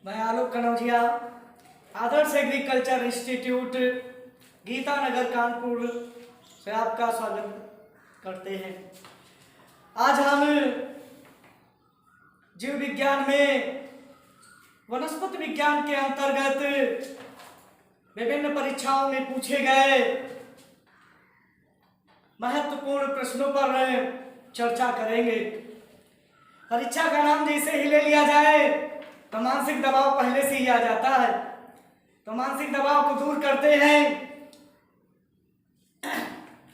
मैं आलोक कनौजिया आदर्श agriculture institute Geeta Nagar Kanpur से आपका स्वागत करते हैं। आज हम जीव विज्ञान में वनस्पति विज्ञान के अंतर्गत विभिन्न परीक्षाओं में पूछे गए महत्वपूर्ण प्रश्नों पर चर्चा करेंगे। परीक्षा का नाम जैसे ही ले लिया जाए तो मानसिक दबाव पहले से ही आ जाता है, तो मानसिक दबाव को दूर करते हैं।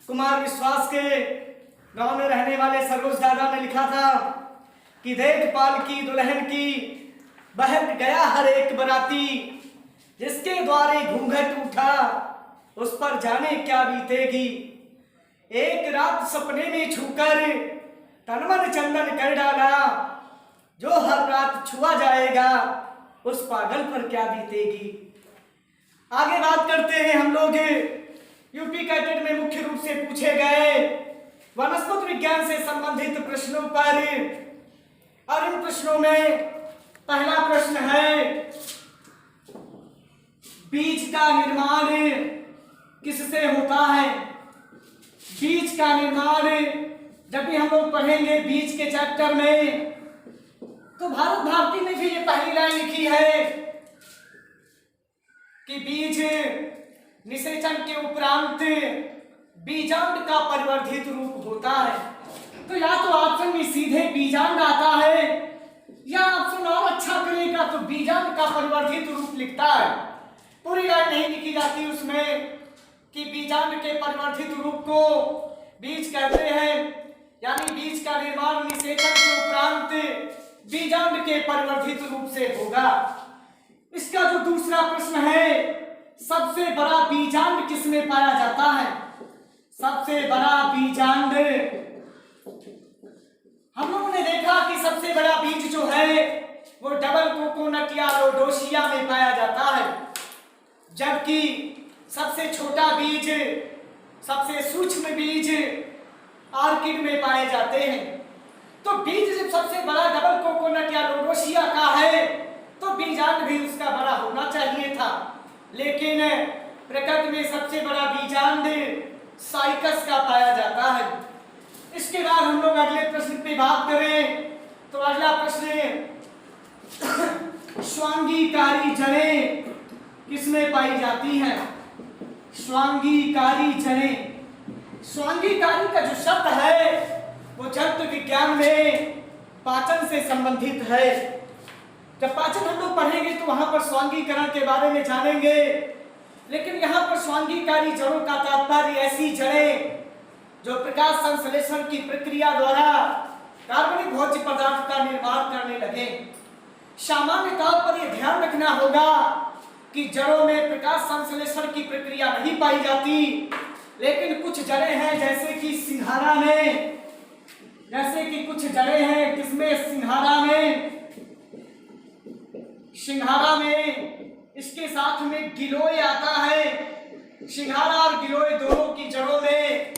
कुमार विश्वास के गांव में रहने वाले सरोज दादा ने लिखा था कि देख पाल की दुल्हन की बहक गया हर एक बराती, जिसके द्वारे घूंघट उठा उस पर जाने क्या बीतेगी। एक रात सपने में छूकर तनमन चंदन कर डाला, जो हर रात छुआ जाएगा उस पागल पर क्या बीतेगी। आगे बात करते हैं हम लोग यूपी कैडेट में मुख्य रूप से पूछे गए वनस्पति विज्ञान से संबंधित प्रश्नों पर। और इन प्रश्नों में पहला प्रश्न है, बीज का निर्माण किससे होता है। बीज का निर्माण जब भी हम लोग पढ़ेंगे बीज के चैप्टर में, तो भारत भारती ने भी ये पहली लाइन लिखी है कि बीज निषेचन के उपरांत बीजांड का परिवर्धित रूप होता है। तो या तो ऑप्शन में सीधे बीजांड आता है, या ऑप्शन और अच्छा करेगा तो बीजांड का परिवर्धित रूप लिखता है। पूरी लाइन नहीं लिखी जाती उसमें कि बीजांड के परिवर्धित रूप को बीज कहते हैं, यानी बीज का निर्माण निषेचन के उपरांत बीजांड के परिवर्धित रूप से होगा। इसका जो दूसरा प्रश्न है, सबसे बड़ा बीजांड किसमें पाया जाता है। सबसे बड़ा बीजांड हम लोगों ने देखा कि सबसे बड़ा बीज जो है वो डबल कोकोनट या लोडोसिया में पाया जाता है, जबकि सबसे छोटा बीज, सबसे सूक्ष्म बीज ऑर्किड में पाए जाते हैं। तो बीज जब सबसे बड़ा डबल कोकोनट या लोडोसिया का है तो बीजांड भी उसका बड़ा होना चाहिए था, लेकिन प्रकृति में सबसे बड़ा बीजांड साइकस का पाया जाता है। इसके बाद हम लोग अगले प्रश्न पे बात करें तो अगला प्रश्न, स्वांगीकारी जड़ें किसमें पाई जाती हैं। स्वांगीकारी जड़ें, स्वांगीकारी का जो शब्द है वो जंतु विज्ञान में पाचन से संबंधित है। जब पाचन हम लोग पढ़ेंगे तो वहां पर स्वांगीकरण के बारे में जानेंगे, लेकिन यहाँ पर स्वांगीकारी जड़ों का तात्पर्य ऐसी जड़ें जो प्रकाश संश्लेषण की प्रक्रिया द्वारा कार्बनिक भोज्य पदार्थ का निर्माण करने लगे। सामान्य तौर पर यह ध्यान रखना होगा कि जड़ों में प्रकाश संश्लेषण की प्रक्रिया नहीं पाई जाती, लेकिन कुछ जड़ें हैं जैसे कि सिंघाड़ा में, जैसे कि कुछ जड़ें हैं जिसमें सिंघाड़ा में इसके साथ में गिलोय आता है। सिंघाड़ा और गिलोय दोनों की जड़ों में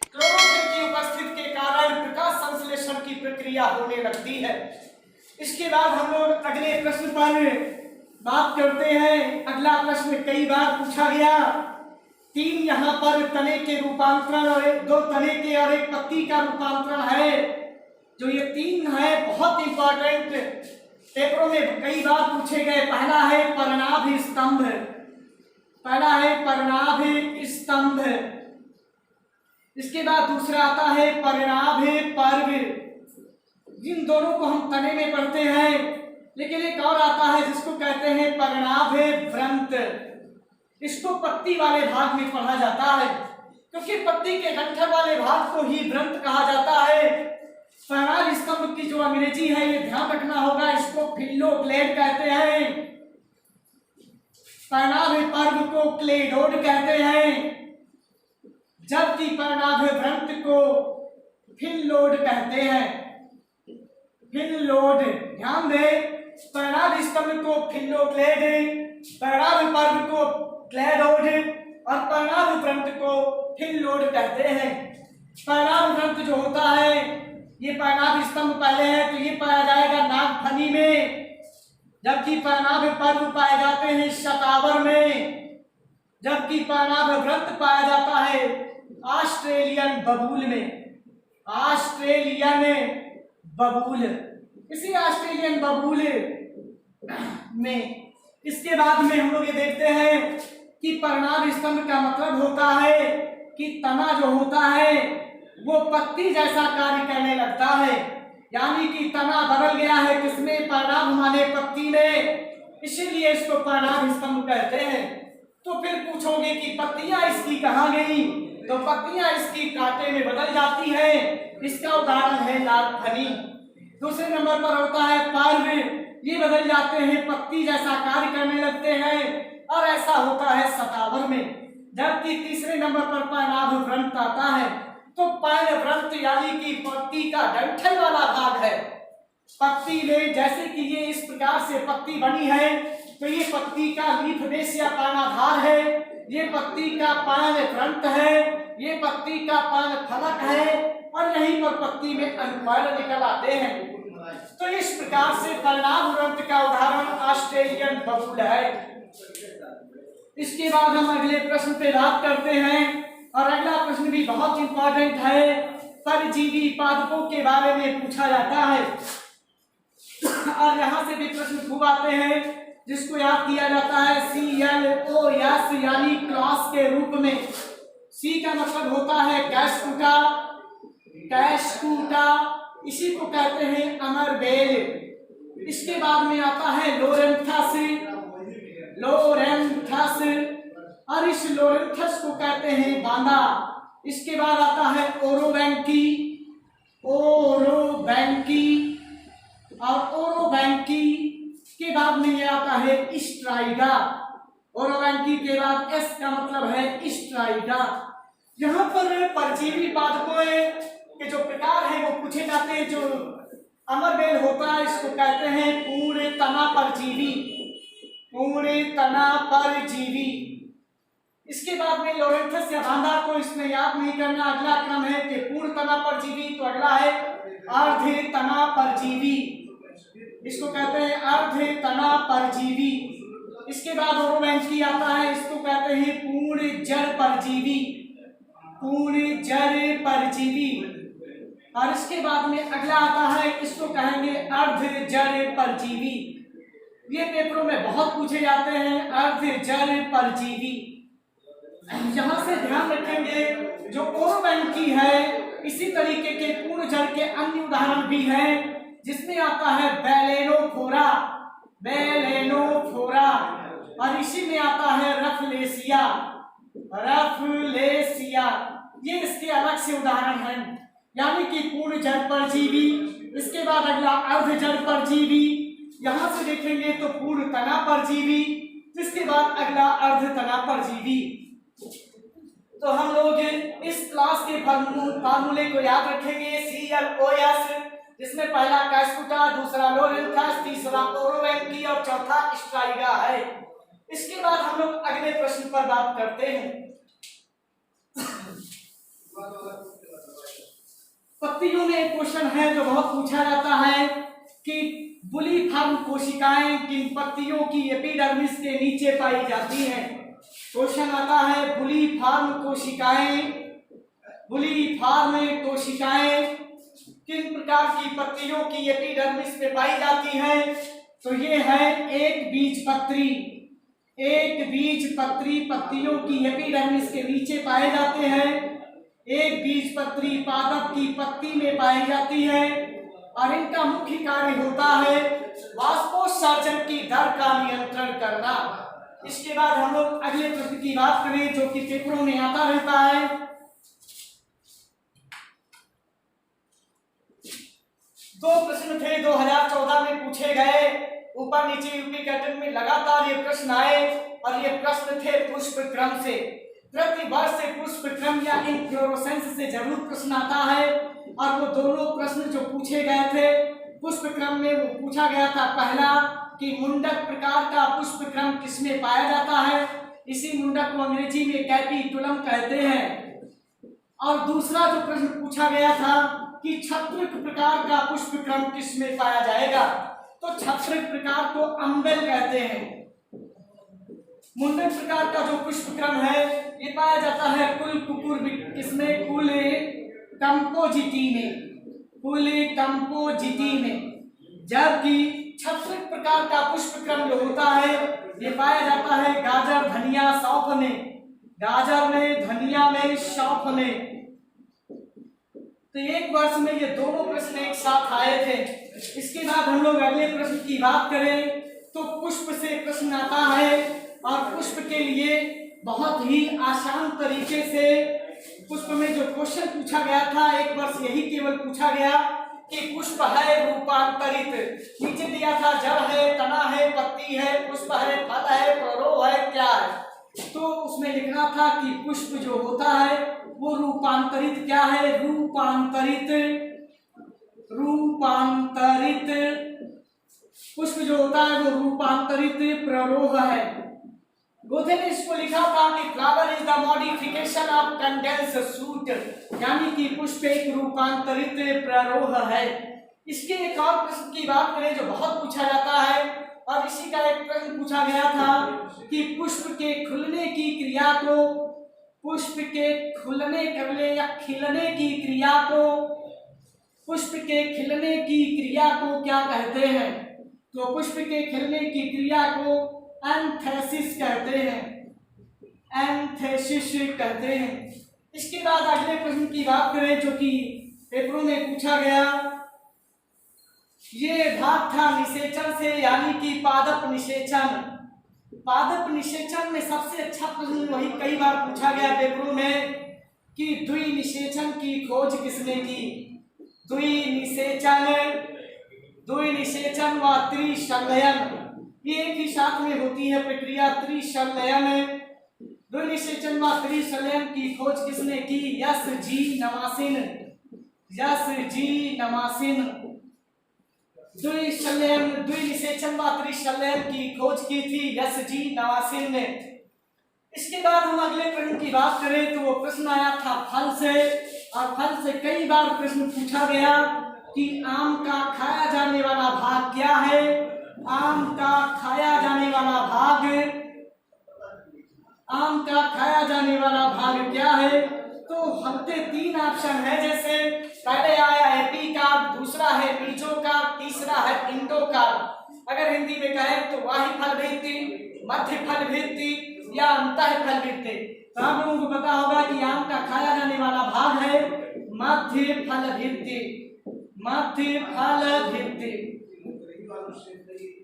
क्लोरोफिल की उपस्थिति के कारण प्रकाश संश्लेषण की प्रक्रिया होने लगती है। इसके बाद हम लोग अगले प्रश्न पर बात करते हैं। अगला प्रश्न कई बार पूछा गया, 3 यहाँ पर तने के रूपांतरण और 2 तने के और 1 पत्ती का रूपांतरण है। जो ये 3 है बहुत इंपॉर्टेंट, पेपरों में कई बार पूछे गए। पहला है पर्णाभ स्तंभ, पहला है पर्णाभ स्तंभ। इसके बाद दूसरा आता है पर्णाभ पर्व। जिन दोनों को हम तने में पढ़ते हैं, लेकिन एक और आता है जिसको कहते हैं पर्णाभ व्रंत। इसको पत्ती वाले भाग में पढ़ा जाता है, क्योंकि पत्ती के डंठल वाले भाग को ही व्रंत कहा जाता है। पर्णाभ स्तंभ की जो अंग्रेजी है ये ध्यान रखना होगा, इसको फिल्लोक्लेड कहते हैं। पर्णाभ पर्व को क्लेडोड कहते हैं, जबकि पर्णाभ व्रंत को फिल्लोड कहते हैं। फिल्लोड, ध्यान दें, पर्णाभ स्तंभ को फिल्लोक्लेड, पर्णाभ पर्व को क्लेडोड और पर्णाभ व्रंत को फिल्लोड कहते हैं। पर्णाभ व्रंत जो होता है, ये पर्णाभ स्तंभ पहले है तो ये पाया जाएगा नागफनी में, जबकि पनाभ पर्व पाए जाते हैं शतावर में, जबकि पनाभ व्रत पाया जाता है ऑस्ट्रेलियन बबूल में, ऑस्ट्रेलियन बबूल, इसी ऑस्ट्रेलियन बबूल में। इसके बाद में हम लोग ये देखते हैं कि परिणाम स्तंभ का मतलब होता है कि तना जो होता है वो पत्ती जैसा कार्य करने लगता है, यानी कि तना बदल गया है किसमें, परिणाम माने पत्ती में, इसीलिए इसको परिणाम स्तंभ कहते हैं। तो फिर पूछोगे कि पत्तियां इसकी कहाँ गई, तो पत्तियां इसकी कांटे में बदल जाती है, इसका उदाहरण है लाल फली। दूसरे नंबर पर होता है पर्व, ये बदल जाते हैं पत्ती जैसा कार्य करने लगते हैं, और ऐसा होता है शतावर में। जबकि तीसरे नंबर पर परिणाम व्रंत आता है, तो पर्णव्रंत यानी कि पत्ती का डंठल वाला भाग है। पत्ती में जैसे कि ये इस प्रकार से पत्ती बनी है, तो ये पत्ती का लीफ बेस या पर्णाधार है, ये पत्ती का पर्णव्रंत है, ये पत्ती का पर्णफलक है, और यहीं पर पत्ती में अंकुर निकल आते हैं। तो इस प्रकार से परिणाम व्रंत का उदाहरण ऑस्ट्रेलियन बबूल है। इसके बाद हम अगले प्रश्न पे बात करते हैं, और अगला प्रश्न भी बहुत इंपॉर्टेंट है, परजीवी पादपों के बारे में पूछा जाता है, और यहाँ से भी प्रश्न खूब आते हैं, जिसको याद किया जाता है CLOS यानी क्लॉस के रूप में। सी का मतलब होता है कैशकूटा, कैशकूटा इसी को कहते हैं अमरबेल। इसके बाद में आता है लोरेंथस, लोरेंथस, और इस लोरेंथस को कहते हैं बांदा। इसके बाद आता है ओरोबैंकी, ओरोबैंकी, और ओरोबैंकी के बाद में ये आता है स्ट्राइडा। ओरोबैंकी के बाद एस का मतलब है स्ट्राइडा। यहाँ पर परजीवी पादपों के जो प्रकार हैं वो पूछे जाते हैं। जो अमरबेल होता है इसको कहते हैं पूर्ण तना परजीवी, पूर्ण तना परजीवी। इसके बाद में लोरेंथस या बांदा को इसमें याद नहीं करना। अगला क्रम है कि पूर्ण तना परजीवी, तो अगला है अर्ध तना परजीवी, इसको कहते हैं अर्ध तना परजीवी। इसके बाद ओरोबैंकी आता है, इसको कहते हैं पूर्ण जड़ परजीवी, पूर्ण जड़ परजीवी। और इसके बाद में अगला आता है, इसको कहेंगे अर्ध जड़ परजीवी। ये पेपरों में बहुत पूछे जाते हैं, अर्ध जड़ परजीवी। यहाँ से ध्यान रखेंगे जो ओरोबैंकी है इसी तरीके के पूर्ण जड़ के अन्य उदाहरण भी हैं, जिसमें आता है बेलेनोफोरा, बेलेनोफोरा, और इसी में आता है रफलेसिया, रफलेसिया। ये इसके अलग से उदाहरण हैं, यानी कि पूर्ण जड़ परजीवी। इसके बाद अगला अर्ध जड़ परजीवी, यहाँ से देखेंगे तो पूर्ण तना परजीवी, जिसके बाद अगला अर्ध तना परजीवी। तो हम लोग इस क्लास के फार्मूले को याद रखेंगे, CLOS, जिसमें पहला कैशकूटा, दूसरा लोरेंथस, तीसरा ओरोबैंकी और चौथा स्ट्राइगा है। इसके बाद हम लोग अगले प्रश्न पर बात करते हैं। पत्तियों में एक क्वेश्चन है जो बहुत पूछा जाता है कि बुलीफॉर्म कोशिकाएं किन पत्तियों की एपिडर्मिस के नीचे पाई जाती हैं। क्वेश्चन आता है बुलीफॉर्म कोशिकाएं, बुलीफॉर्म कोशिकाएं किन प्रकार की पत्तियों की एपिडर्मिस में पाई जाती हैं। तो ये है एक बीजपत्री, एक बीजपत्री पत्तियों की एपिडर्मिस के नीचे पाए जाते हैं। एक बीजपत्री पादप की पत्ती में पाई जाती है, और इनका मुख्य कार्य होता है वाष्पोत्सर्जन की दर का नियंत्रण करना। इसके बाद हम लोग अगले प्रश्न की बात करें जो कि पेपरों में आता रहता है। दो प्रश्न थे 2014 में पूछे गए, ऊपर नीचे यूपी कैटन में लगातार ये प्रश्न आए, और ये प्रश्न थे पुष्प क्रम से। प्रति वर्ष पुष्प क्रम या इन्फ्लोरेसेंस से जरूर प्रश्न आता है, और वो दोनों प्रश्न जो पूछे गए थे पुष्प क्रम में वो पूछा गया था पहला कि मुंडक प्रकार का पुष्प क्रम किसमें पाया जाता है, इसी मुंडक को अंग्रेजी में कैपिटुलम कहते हैं। और दूसरा जो प्रश्न पूछा गया था कि छत्रक प्रकार का पुष्प क्रम किसमें पाया जाएगा। तो तो छत्र प्रकार को अम्बेल कहते हैं। मुंडक प्रकार का जो पुष्पक्रम है ये पाया जाता है कुल कुकुर इसमें कुल कंपोजिटी में, जबकि छत्र प्रकार का पुष्पक्रम जो होता है ये पाया जाता है गाजर, धनिया, सौंफ में, गाजर में, धनिया में, सौंफ में। तो एक वर्ष में ये दोनों प्रश्न एक साथ आए थे। इसके बाद हम लोग अगले प्रश्न की बात करें तो पुष्प से प्रश्न आता है और पुष्प के लिए बहुत ही आसान तरीके से पुष्प में जो क्वेश्चन पूछा गया था एक वर्ष यही केवल पूछा गया कि पुष्प है रूपांतरित, नीचे दिया था जड़ है, तना है, पत्ती है, पुष्प है, फल है, परोह है, क्या है। तो उसमें लिखना था कि पुष्प जो होता है वो रूपांतरित क्या है, रूपांतरित पुष्प जो होता है वो रूपांतरित प्ररोह है। गोथे ने इसको लिखा था कि flower is the modification of condense shoot, यानी कि पुष्प एक रूपांतरित प्ररोह है। इसके एक और प्रश्न की बात करें जो बहुत पूछा जाता है और इसी का एक प्रश्न पूछा गया था कि पुष्प के खुलने की क्रिया को, पुष्प के खुलने करने या खिलने की क्रिया को, पुष्प के खिलने की क्रिया को क्या कहते हैं। तो पुष्प के खिलने की क्रिया को एंथेसिस कहते हैं, एंथेसिस कहते हैं। इसके बाद अगले प्रश्न की बात करें जो कि पेपरों में पूछा गया, ये भाग था निषेचन से, यानी कि पादप निषेचन। पादप निषेचन में सबसे अच्छा प्रश्न वही कई बार पूछा गया पेपरों में कि द्विनिषेचन की खोज किसने की। द्विनिषेचन व त्रिसंलयन ये एक ही साथ में होती है प्रक्रिया त्रिसंलयन। द्विनिषेचन व त्रिसंलयन की खोज किसने की, यस जी नमासिन। द्विनिषेचन व त्रिसंलयन की खोज की थी यस जी नमासिन ने। इसके बाद हम अगले प्रश्न की बात करें तो वो प्रश्न आया था फल से, और फल से कई बार प्रश्न पूछा गया कि आम का खाया जाने वाला भाग क्या है। आम का खाया जाने वाला भाग, आम का खाया जाने वाला भाग क्या है। तो हमसे तीन ऑप्शन है, जैसे पहले आया एपिकार्प, दूसरा है मीजोकार्प, तीसरा है इंडोकार्प। अगर हिंदी में कहें तो वाही फल भित्ति, मध्य फल भित्ति या अंतः फल भित्ति। तो आप लोगों को पता होगा कि आम का खाया जाने वाला भाग है मध्य फल भित्ति, मध्य फल भित्ति।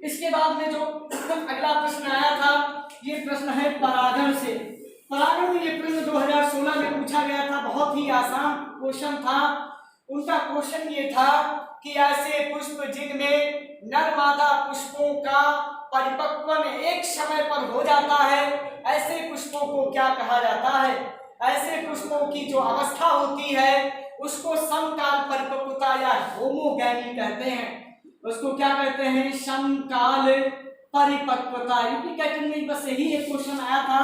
इसके बाद में जो अगला प्रश्न आया था ये प्रश्न है परागण से। परागण में ये प्रश्न 2016 में पूछा गया था, बहुत ही आसान क्वेश्चन था। उनका क्वेश्चन ये था कि ऐसे पुष्प जिनमें नर मादा पुष्पों का परिपक्वन एक समय पर हो जाता है, ऐसे पुष्पों को क्या कहा जाता है। ऐसे पुष्पों की जो अवस्था होती है उसको समकाल परिपक्वता या होमोगैनी कहते हैं। उसको क्या कहते हैं, समकाल परिपक्वता। यूपी कैटेगरी में बस यही एक क्वेश्चन आया था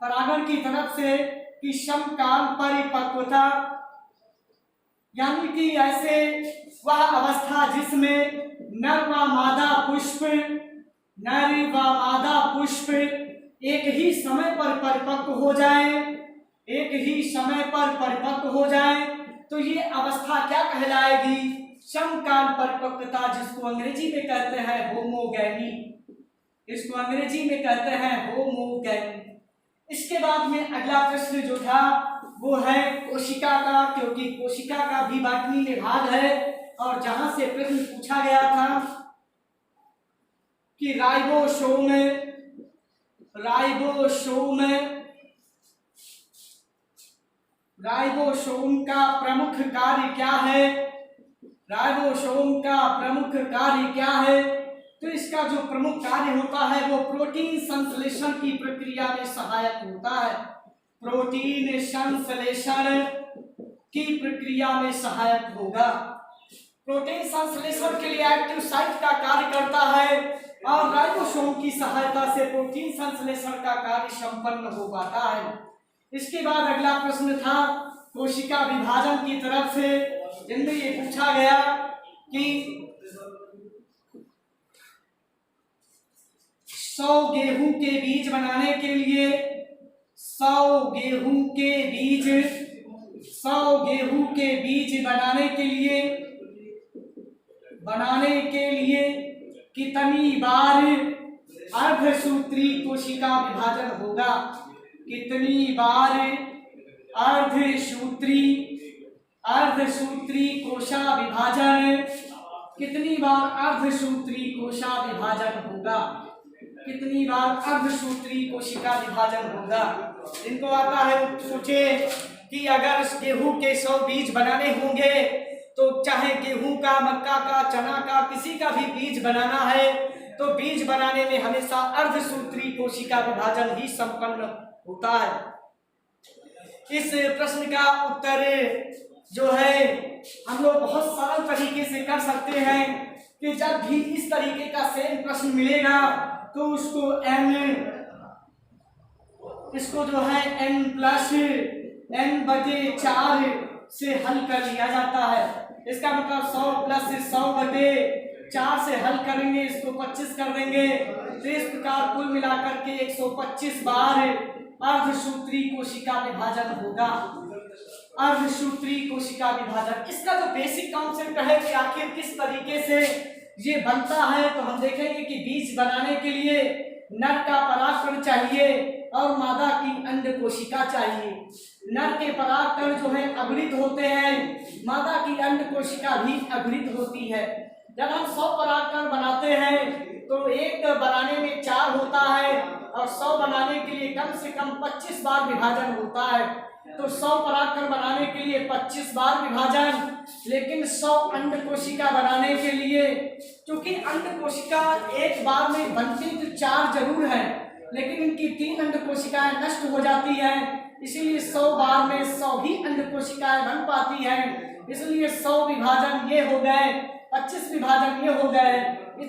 परागण की तरफ से कि समकाल परिपक्वता, यानी कि ऐसे वह अवस्था जिसमें नर व मादा पुष्प एक ही समय पर परिपक्व हो जाए, एक ही समय पर परिपक्व हो जाए, तो ये अवस्था क्या कहलाएगी, समकाल परिपक्वता, जिसको अंग्रेजी में कहते हैं होमोगैनी, इसको अंग्रेजी में कहते हैं होमोगैनी। इसके बाद में अगला प्रश्न जो था वो है कोशिका का, क्योंकि कोशिका का भी बॉटनी में भाग है और जहां से प्रश्न पूछा गया था कि राइबोसोम का प्रमुख कार्य क्या है। राइबोसोम का प्रमुख कार्य क्या है। तो इसका जो प्रमुख कार्य होता है वो प्रोटीन संश्लेषण की प्रक्रिया में सहायक होता है। प्रोटीन संश्लेषण की प्रक्रिया में सहायक होगा। प्रोटीन संश्लेषण के लिए एक्टिव साइट का कार्य करता है और राइबोसोम की सहायता से प्रोटीन संश्लेषण का कार्य संपन्न हो पाता है। इसके बाद अगला प्रश्न था कोशिका विभाजन की तरफ से, जिनमें ये पूछा गया कि 100 गेहूं के बीज बनाने के लिए 100 गेहूं के बीज 100 गेहूं के बीज बनाने के लिए कितनी बार अर्धसूत्री कोशिका विभाजन होगा? कितनी बार अर्धसूत्री कोशा विभाजन कितनी बार अर्धसूत्री कोशा विभाजन होगा? कितनी बार अर्धसूत्री कोशिका विभाजन होगा? इनको आता है सोचे कि अगर गेहूं के 100 बीज बनाने होंगे तो चाहे गेहूं का, मक्का का, चना का, किसी का भी बीज बनाना है तो बीज बनाने में हमेशा अर्धसूत्री कोशिका विभाजन ही संपन्न होता है। इस प्रश्न का उत्तर जो है हम लोग बहुत सरल तरीके से कर सकते हैं कि जब भी इस तरीके का सेम प्रश्न मिलेगा तो उसको जो है n+n/4 से हल कर लिया जाता है। इसका मतलब 100 + 100/4 से हल करेंगे, इसको 25 कर देंगे तो इस प्रकार कुल मिलाकर के 125 बार अर्धसूत्री कोशिका विभाजन होगा। अर्धसूत्री कोशिका विभाजन, इसका जो बेसिक कॉन्सेप्ट है कि आखिर किस तरीके से ये बनता है तो हम देखेंगे कि बीज बनाने के लिए नर का परागकण चाहिए और मादा की अंड कोशिका चाहिए। नर के परागकण जो है अवृत होते हैं, मादा की अंड कोशिका भी अवृत होती है। जब हम 100 परागकण बनाते हैं तो एक बनाने में 4 होता है और 100 बनाने के लिए कम से कम 25 बार विभाजन होता है। तो 100 परागकण बनाने के लिए 25 बार विभाजन, लेकिन 100 अंड कोशिका बनाने के लिए, क्योंकि अंड कोशिका एक बार में बनती तो 4 जरूर है लेकिन इनकी 3 अंड कोशिकाएं नष्ट हो जाती हैं, इसीलिए 100 बार में 100 ही अंड कोशिकाएं बन पाती हैं। इसलिए 100 विभाजन ये हो गए, 25 विभाजन ये हो गए,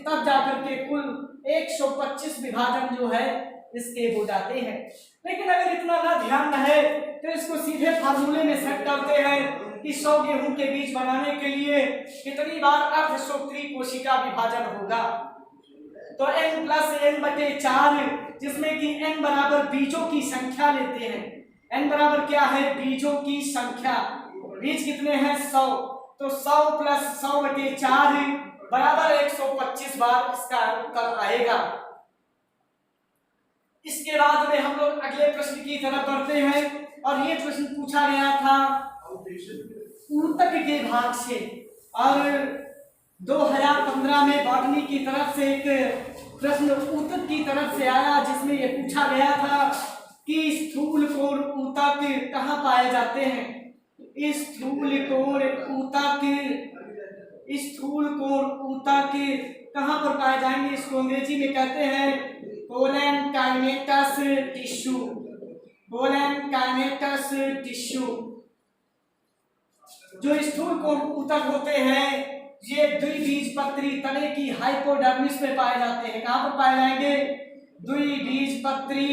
तब जाकर के कुल 125 विभाजन जो है इसके हो जाते हैं। लेकिन अगर इतना ना ध्यान रहे तो इसको सीधे फार्मूले में सेट करते हैं कि 100 गेहूं के बीज बनाने के लिए कितनी बार अर्धसूत्री कोशिका विभाजन होगा। तो n+n/4, जिसमें कि n बराबर बीजों की संख्या लेते हैं। n बराबर क्या है? बीजों की संख्या। बीज कितने हैं? 100। तो 100 + 100/4 बराबर 125 बार इसका उत्तर आएगा। इसके बाद में हम लोग अगले प्रश्न की तरफ बढ़ते हैं और ये प्रश्न पूछा गया था ऊतक के भाग से और 2015 में बॉटनी की तरफ से एक प्रश्न ऊतक की तरफ से आया जिसमें ये पूछा गया था कि स्थूल कोण ऊतक कहाँ पाए जाते हैं। स्थूल कोण ऊतक कहाँ पर पाए जाएंगे? इसको अंग्रेजी में कहते हैं कोलेनकाइमेटस टिश्यू। जो स्थूल कोण ऊतक होते हैं ये द्विबीजपत्री तने की हाइपोडर्मिस में पाए जाते हैं। कहाँ पर पाए जाएंगे? द्विबीजपत्री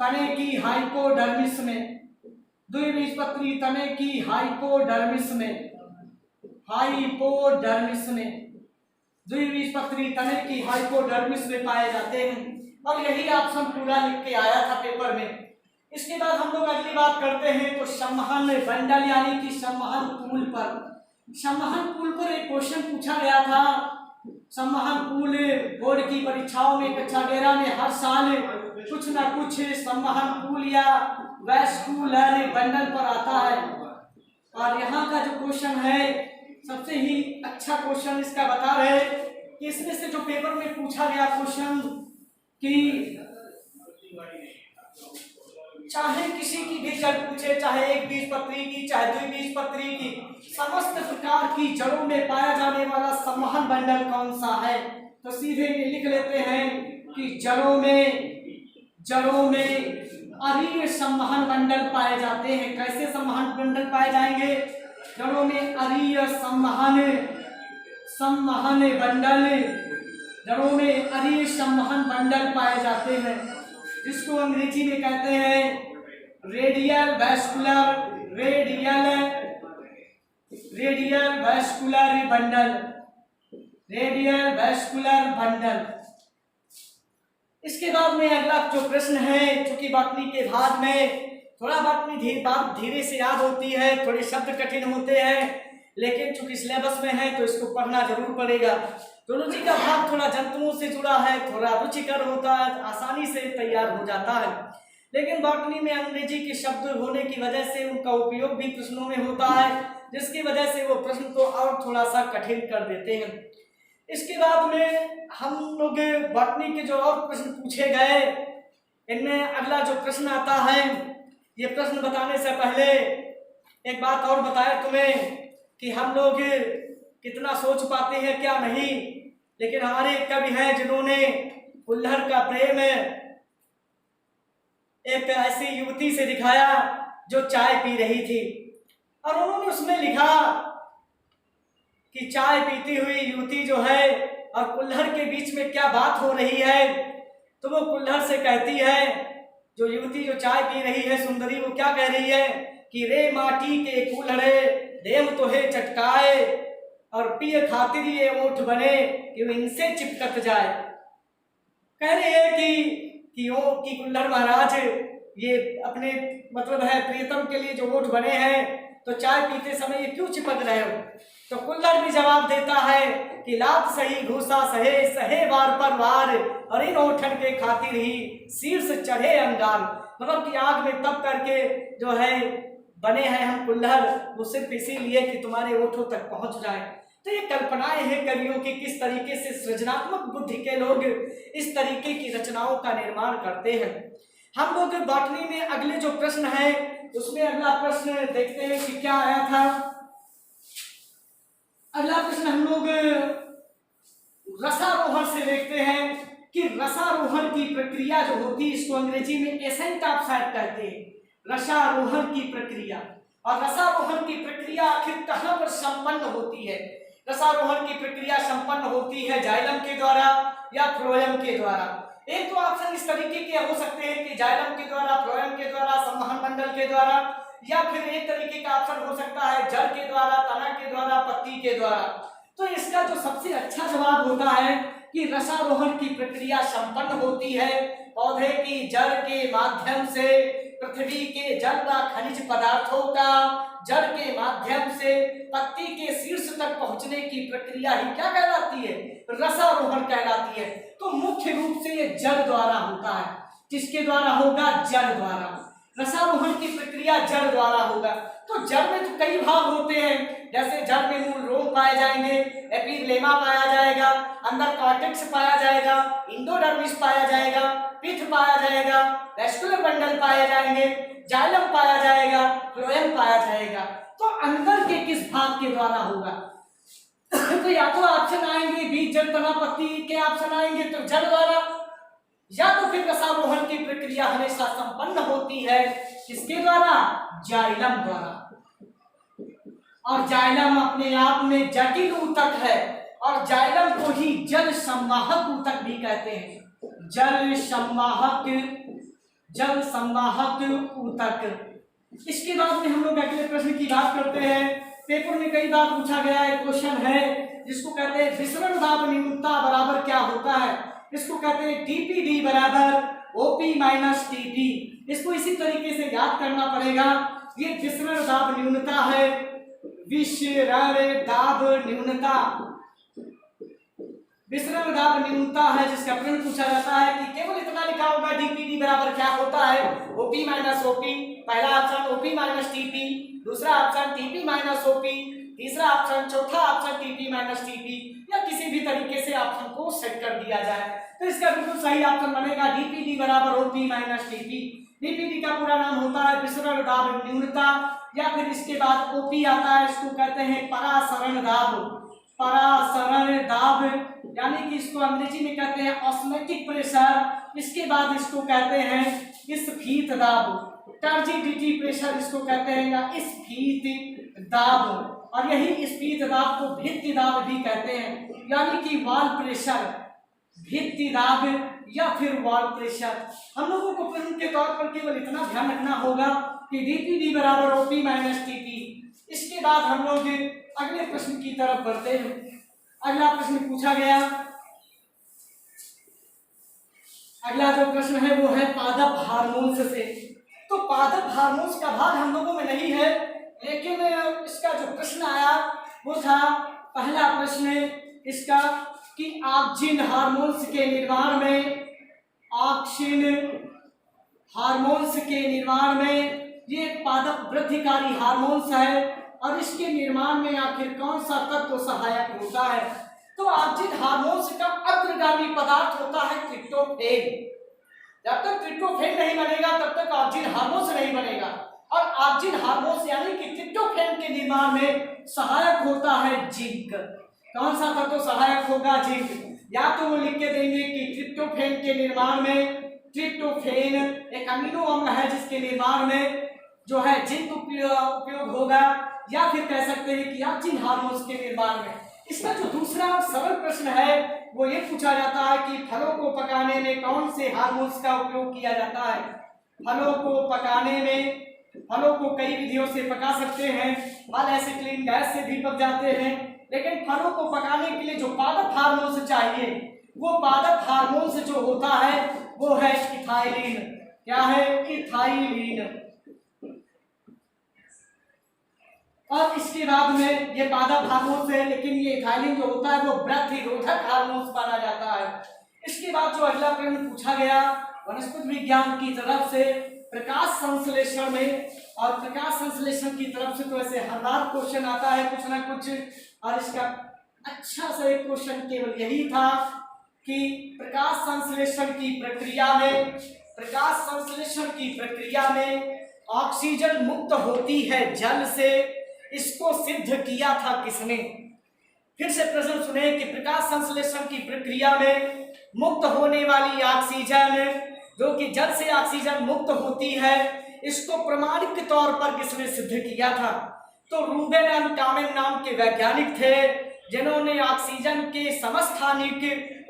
तने की हाइपोडर्मिस में। द्विबीजपत्री तने की हाइपोडर्मिस में पाए जाते हैं और यही ऑप्शन पूरा लिख के आया था पेपर में। इसके बाद हम लोग अगली बात करते हैं तो संवहन बंडल यानी कि संवहन पुल पर एक क्वेश्चन पूछा गया था। संवहन पुल बोर्ड की परीक्षाओं में कक्षा 11 में हर साल कुछ ना कुछ संवहन पुल या वैस्कुलर बंडल पर आता है और यहाँ का जो क्वेश्चन है सबसे ही अच्छा क्वेश्चन इसका बता रहे कि इसमें से जो पेपर में पूछा गया क्वेश्चन कि चाहे किसी की भी जड़ पूछे, चाहे एक बीजपत्री की चाहे द्विबीजपत्री की, समस्त प्रकार की जड़ों में पाया जाने वाला संवहन बंडल कौन सा है? तो सीधे ये लिख लेते हैं कि जड़ों में अरीय संवहन बंडल पाए जाते हैं। कैसे संवहन बंडल पाए जाएंगे? जड़ों में अरीय संवहन बंडल पाए जाते हैं, जिसको अंग्रेजी में कहते हैं रेडियल वैस्कुलर बंडल। इसके बाद में अगला जो प्रश्न है, चूंकि बॉटनी के भाग में थोड़ा बॉटनी बात धीरे से याद होती है, थोड़े शब्द कठिन होते हैं, लेकिन चूंकि सिलेबस में है तो इसको पढ़ना जरूर पड़ेगा। जूलॉजी का भाग थोड़ा जंतुओं से जुड़ा है, थोड़ा रुचिकर होता है, आसानी से तैयार हो जाता है, लेकिन बॉटनी में अंग्रेजी के शब्द होने की वजह से उनका उपयोग भी प्रश्नों में होता है, जिसकी वजह से वो प्रश्न को और थोड़ा सा कठिन कर देते हैं। इसके बाद में हम लोग बॉटनी के जो और प्रश्न पूछे गए, इनमें अगला जो प्रश्न आता है, ये प्रश्न बताने से पहले एक बात और बताए तुम्हें कि हम लोग कितना सोच पाते हैं क्या नहीं, लेकिन हमारे एक कवि हैं जिन्होंने कुल्हड़ का प्रेम एक ऐसी युवती से दिखाया जो चाय पी रही थी, और उन्होंने उसमें लिखा कि चाय पीती हुई युवती जो है और कुल्हड़ के बीच में क्या बात हो रही है। तो वो कुल्हड़ से कहती है, जो युवती जो चाय पी रही है सुंदरी, वो क्या कह रही है कि रे माटी के कुल्हड़े देव तो है चटकाए, और पिय खातिर ये ओठ बने कि वो इनसे चिपकत जाए। कह रही है कि कुल्हड़ महाराज, ये अपने मतलब है प्रियतम के लिए जो ओठ बने हैं, तो चाय पीते समय ये क्यों चिपक रहे हो। तो कुल्हड़ भी जवाब देता है कि लात सही घूसा सहे सहे वार पर वार, और इन ओठन के खातिर ही शीर्ष चढ़े अंगार। मतलब कि आग में तप करके जो है बने हैं हम कुल्हड़, वो सिर्फ इसीलिए कि तुम्हारे ओठों तक पहुंच जाए। तो ये कल्पनाएं हैं कवियों की, किस तरीके से सृजनात्मक बुद्धि के लोग इस तरीके की रचनाओं का निर्माण करते हैं। हम लोग बॉटनी में अगले जो प्रश्न है, उसमें अगला प्रश्न देखते हैं कि क्या आया था। अगला प्रश्न हम लोग रसारोहण से देखते हैं कि रसारोहण की प्रक्रिया जो होती है, इसको अंग्रेजी में एसेंट ऑफ साइट कहते हैं, रसारोहण की प्रक्रिया। और रसारोहण की प्रक्रिया आखिर कहां पर संपन्न होती है। रसारोहण की प्रक्रिया संपन्न होती है जाइलम के द्वारा या फ्लोएम के द्वारा। एक तो ऑप्शन इस तरीके के हो सकते हैं कि जाइलम के द्वारा, फ्लोएम के द्वारा, संवहन मंडल के द्वारा, या फिर एक तरीके का ऑप्शन हो सकता है जड़ के द्वारा, तना के द्वारा, पत्ती के द्वारा। तो इसका जो सबसे अच्छा जवाब होता है कि रसारोहण की प्रक्रिया संपन्न होती है पौधे की जड़ के माध्यम से, पृथ्वी के जल व खनिज पदार्थों का जड़ के माध्यम से पत्ती के शीर्ष तक पहुंचने की प्रक्रिया ही क्या कहलाती है, रसारोहण कहलाती है। तो मुख्य रूप से ये जड़ द्वारा होता है। किसके द्वारा होगा? जड़ द्वारा। रसारोहण की प्रक्रिया जड़ द्वारा होगा। तो जड़ में तो कई भाग होते हैं, जैसे जड़ में मूल रोम पाए जाएंगे, एपिग्लेमा पाया जाएगा, अंदर कॉर्टेक्स पाया जाएगा, इंडोडर्मिस पाया जाएगा, पिथ पाया जाएगा, वेस्कुलर बंडल पाए जाएंगे, जाइलम पाया जाएगा, फ्लोएम पाया जाएगा। तो अंदर के किस भाग के द्वारा होगा? तो या तो ऑप्शन आएंगे बीज, जड़, तना, पत्ती के ऑप्शन आएंगे तो जड़ द्वारा, या तो फिर रसारोहण की प्रक्रिया हमेशा संपन्न होती है किसके द्वारा? जाइलम द्वारा। और जाइलम अपने आप में जटिल ऊतक है, और जाइलम को ही जल संवाहक ऊतक भी कहते हैं। जल संवाहक ऊतक। इसके बाद में हम लोग अगले प्रश्न की बात करते हैं। पेपर में कई बार पूछा गया है, क्वेश्चन है जिसको कहते हैं विसरण दाब न्यूनता बराबर क्या होता है। इसको कहते हैं टीपीडी बराबर ओपी माइनस टीपी। इसको इसी तरीके से याद करना पड़ेगा। ये विसरण दाब न्यूनता है, विसरण दाब न्यूनता, विसरण दाब न्यूनता है, जिसका प्रश्न पूछा जाता है कि केवल इतना लिखा होगा डीपीडी बराबर क्या होता है, ओपी माइनस ओपी। पहला ऑप्शन ओपी माइनस टीपी, दूसरा ऑप्शन टीपी माइनस ओपी, तीसरा ऑप्शन, चौथा ऑप्शन टीपी माइनस टीपी, या किसी भी तरीके से ऑप्शन को सेट कर दिया जाए। तो इसका बिल्कुल सही ऑप्शन बनेगा डीपीडी बराबर ओपी माइनस टीपी। डीपीडी का पूरा नाम होता है विसरण दाब न्यूनता, या फिर इसके बाद ओपी आता है, इसको कहते हैं परासरण दाब। परासरण दाब यानी कि इसको अंग्रेजी में कहते हैं ऑस्मोटिक प्रेशर। इसके बाद इसको कहते हैं स्फीत दाब, टर्जिडिटी प्रेशर इसको कहते हैं, या स्फीत दाब। और यही स्फीत दाब को भित्ति दाब भी कहते हैं, यानी कि वॉल प्रेशर, भित्ति दाब या फिर वॉल प्रेशर। हम लोगों को प्रश्न के तौर पर केवल इतना ध्यान रखना होगा कि डीपीडी बराबर ओपी माइनस टीपी। इसके बाद हम लोग अगले प्रश्न की तरफ बढ़ते हैं। अगला प्रश्न पूछा गया, अगला जो प्रश्न है वो है पादप हार्मोन्स से। तो पादप हार्मोन्स का भाग हम लोगों में नहीं है, लेकिन इसका जो प्रश्न आया वो था, पहला प्रश्न इसका कि ऑक्सिन हार्मोन्स के निर्माण में, ऑक्सिन हार्मोन्स के निर्माण में, ये पादप वृद्धिकारी हार्मोन्स है और इसके निर्माण में आखिर कौन सा तत्व सहायक होता है। तो ऑक्सिन हार्मोन्स का अग्रगामी पदार्थ होता है ट्रिप्टोफैन। जब तक ट्रिप्टोफैन नहीं बनेगा तब तक ऑक्सिन हार्मोन्स नहीं बनेगा, और ऑक्सिन हार्मोन्स यानी कि ट्रिप्टोफैन के निर्माण में सहायक होता है जिंक। कौन सा तत्व सहायक होगा? जिंक। या तो वो लिख के देंगे कि ट्रिप्टोफैन के निर्माण में, ट्रिप्टोफैन एक अमीनो अम्ल है जिसके निर्माण में जो है जिंक उपयोग होगा, या फिर कह सकते हैं कि ऑक्सिन हार्मोन्स के निर्माण में। इसका जो दूसरा सरल प्रश्न है वो ये पूछा जाता है कि फलों को पकाने में कौन से हार्मोन्स का उपयोग किया जाता है। फलों को पकाने में, फलों को कई विधियों से पका सकते हैं, फल एसिटिलीन गैस से भी पक जाते हैं, लेकिन फलों को पकाने के लिए जो पादप हार्मोन्स चाहिए, वो पादप हार्मोन्स जो होता है वो है इथाइलिन। क्या है? इथाइलिन। और इसके बाद में ये पादप हार्मोन्स है, लेकिन ये इथाइलिन जो होता है वो वृद्धिरोधक हार्मोन्स माना जाता है। इसके बाद जो अगला प्रश्न पूछा गया वनस्पति विज्ञान की तरफ से प्रकाश संश्लेषण में, और प्रकाश संश्लेषण की तरफ से तो ऐसे हर बार क्वेश्चन आता है कुछ ना कुछ, और इसका अच्छा सा एक क्वेश्चन केवल यही था कि प्रकाश संश्लेषण की प्रक्रिया में, प्रकाश संश्लेषण की प्रक्रिया में ऑक्सीजन मुक्त होती है जल से, इसको सिद्ध किया था किसने? फिर से प्रश्न सुने कि प्रकाश संश्लेषण की प्रक्रिया में मुक्त होने वाली ऑक्सीजन, जो कि जल से ऑक्सीजन मुक्त होती है, इसको प्रमाणिक तौर पर किसने सिद्ध किया था? तो रूबेन एंड टॉमेन नाम के वैज्ञानिक थे जिन्होंने ऑक्सीजन के समस्थानिक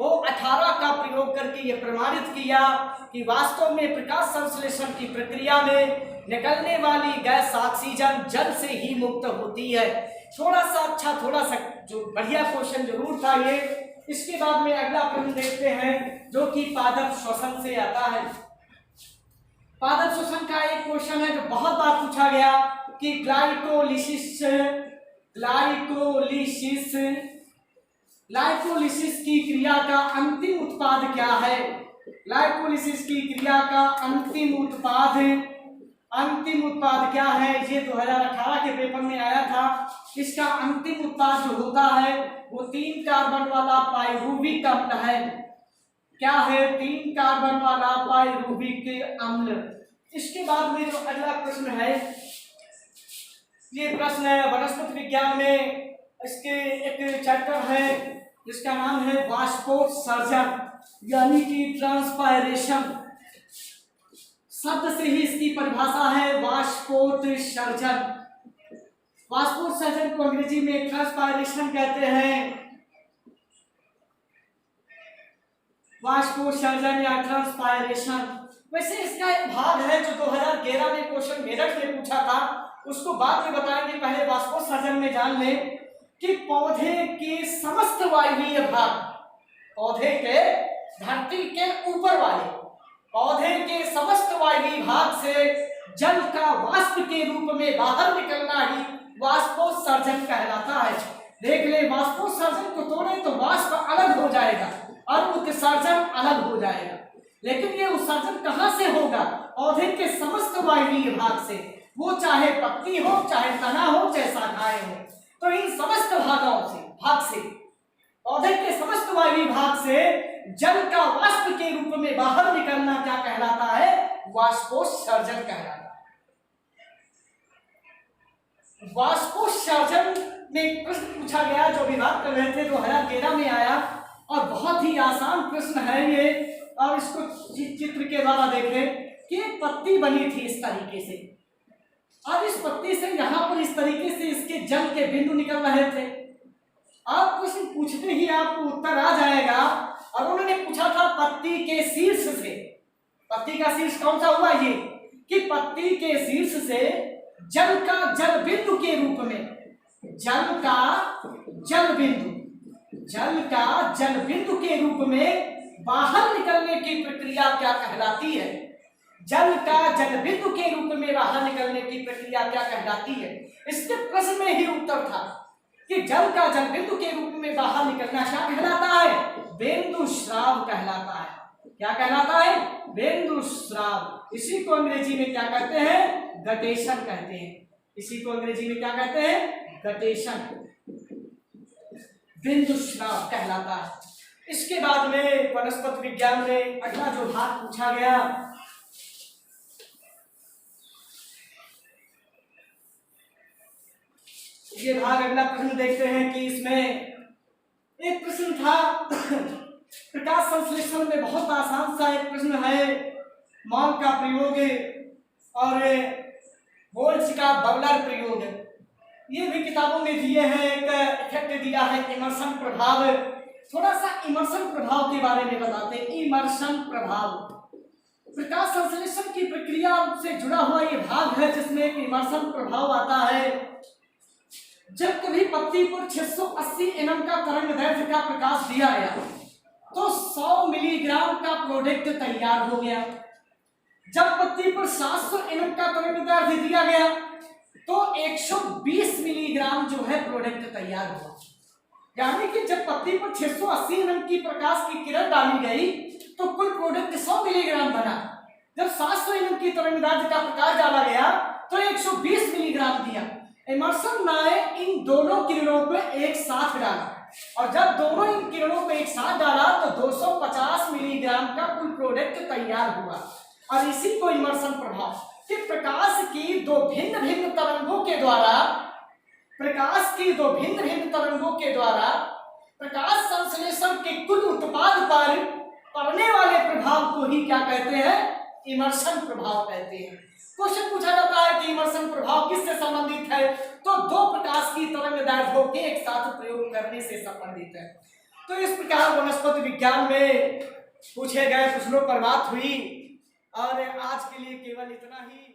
O18 का प्रयोग करके ये प्रमाणित किया कि वास्तव में प्रकाश संश्लेषण की प्रक्रिया में निकलने वाली गैस ऑक्सीजन जल से ही मुक्त होती है। थोड़ा सा अच्छा, थोड़ा सा जो बढ़िया क्वेश्चन जरूर था ये। इसके बाद में अगला प्रश्न देखते हैं जो कि पादप श्वसन से आता है। पादप श्वसन का एक क्वेश्चन है जो बहुत बार पूछा गया कि ग्लाइकोलिसिस की क्रिया का अंतिम उत्पाद क्या है? ग्लाइकोलिसिस की क्रिया का अंतिम उत्पाद क्या है? ये 2018 के पेपर में आया था। इसका अंतिम उत्पाद जो होता है वो 3 कार्बन वाला पाइरूविक अम्ल है। क्या है? 3 कार्बन वाला पाइरूविक अम्ल। इसके बाद में जो अगला प्रश्न है, ये प्रश्न है वनस्पति विज्ञान में, इसके एक चैप्टर है जिसका नाम है वाष्पोत्सर्जन यानी कि ट्रांसपायरेशन। शब्द से ही इसकी परिभाषा है वाष्पोत्सर्जन। वाष्पोत्सर्जन को अंग्रेजी में ट्रांसपायरेशन कहते हैं। वाष्पोत्सर्जन या ट्रांसपायरेशन। वैसे इसका एक भाग है जो 2011 में क्वेश्चन मेरठ में पूछा था, उसको बाद में बताएंगे। पहले वाष्पोत्सर्जन में जान लें कि पौधे के समस्त वायवीय भाग, पौधे के धरती के ऊपर वाले पौधे के समस्त वायवीय भाग से जल का वाष्प के रूप में बाहर निकलना ही वाष्पोत्सर्जन कहलाता है। देख ले, वाष्पोत्सर्जन को तोड़े तो वाष्प अलग हो जाएगा और उत्सर्जन अलग हो जाएगा, लेकिन ये उत्सर्जन कहां से होगा? पौधे के समस्त वायवीय भाग से, वो चाहे पत्ती हो, चाहे तना हो, चाहे शाखाएं हो। तो इन समस्त भाग से पौधे के समस्त वायवीय भाग से जल का वाष्प के रूप में बाहर निकलना क्या कहलाता है? वाष्पोत्सर्जन कहलाता है। वाष्पोत्सर्जन में प्रश्न पूछा गया जो विभाग कर रहे थे, 2013 में आया, और बहुत ही आसान प्रश्न है ये। और इसको चित्र के द्वारा देखें कि एक पत्ती बनी थी इस तरीके से, और इस पत्ती से यहाँ पर इस तरीके से इसके जल के बिंदु निकल रहे थे। आप प्रश्न पूछते ही आपको उत्तर आ जाएगा। और उन्होंने पूछा था पत्ती के शीर्ष से, पत्ती का शीर्ष कौन सा हुआ? ये कि पत्ती के शीर्ष से जल का जल बिंदु के रूप में, जल का जल बिंदु के रूप में बाहर निकलने की प्रक्रिया क्या कहलाती है? जल का जल बिंदु के रूप में बाहर निकलने की प्रक्रिया क्या कहलाती है? इसके प्रश्न में ही उत्तर था कि जल का जल बिंदु के रूप में बाहर निकलना क्या कहलाता है? बिंदु स्राव कहलाता है। क्या कहलाता है? बिंदु स्राव। इसी को अंग्रेजी में क्या कहते हैं? गटेशन कहते हैं। इसी को अंग्रेजी में क्या कहते हैं? गटेशन। बिंदु स्राव कहलाता है। इसके बाद में वनस्पति विज्ञान में अगला जो भाग पूछा गया, ये भाग अगला प्रश्न देखते हैं कि इसमें एक प्रश्न था प्रकाश संश्लेषण में, बहुत आसान सा एक प्रश्न है। मॉल का प्रयोग और बोल्ट्ज का बबलर प्रयोग, ये भी किताबों में दिए हैं। एक इफेक्ट दिया है इमर्शन प्रभाव। थोड़ा सा इमर्शन प्रभाव के बारे में बताते हैं। इमर्शन प्रभाव प्रकाश संश्लेषण की प्रक्रिया से जुड़ा हुआ ये भाग है जिसमें एक इमर्शन प्रभाव आता है। जब कभी पत्ती पर 680 एनएम का तरंग दैर्ध्य का प्रकाश दिया गया तो 100 मिलीग्राम का प्रोडक्ट तैयार हो गया। जब पत्ती पर 700 एनएम का तरंग दैर्ध्य दिया गया तो 120 मिलीग्राम जो है प्रोडक्ट तैयार हुआ। यानी कि जब पत्ती पर 680 एनएम की प्रकाश की किरण डाली गई तो कुल प्रोडक्ट 100 मिलीग्राम बना। जब 700 एनएम की तरंगदैर्ध्य का प्रकाश डाला गया तो 120 मिलीग्राम दिया। इमर्सन ने इन दोनों किरणों पे एक साथ डाला और जब दोनों इन किरणों पे एक साथ डाला तो 250 मिलीग्राम का कुल प्रोडक्ट तैयार हुआ। और इसी को इमर्सन प्रभाव कि प्रकाश की दो भिन्न भिन्न तरंगों के द्वारा प्रकाश संश्लेषण के कुल उत्पाद पर पड़ने वाले प्रभाव को ही क्या कहते हैं? इमर्सन प्रभाव कहते हैं। क्वेश्चन पूछा जाता है कि इमर्सन प्रभाव किससे संबंधित है? तो दो प्रकाश की तरंगदैर्ध्यों के एक साथ प्रयोग करने से संबंधित है। तो इस प्रकार वनस्पति विज्ञान में पूछे गए प्रश्नों पर बात हुई और आज के लिए केवल इतना ही।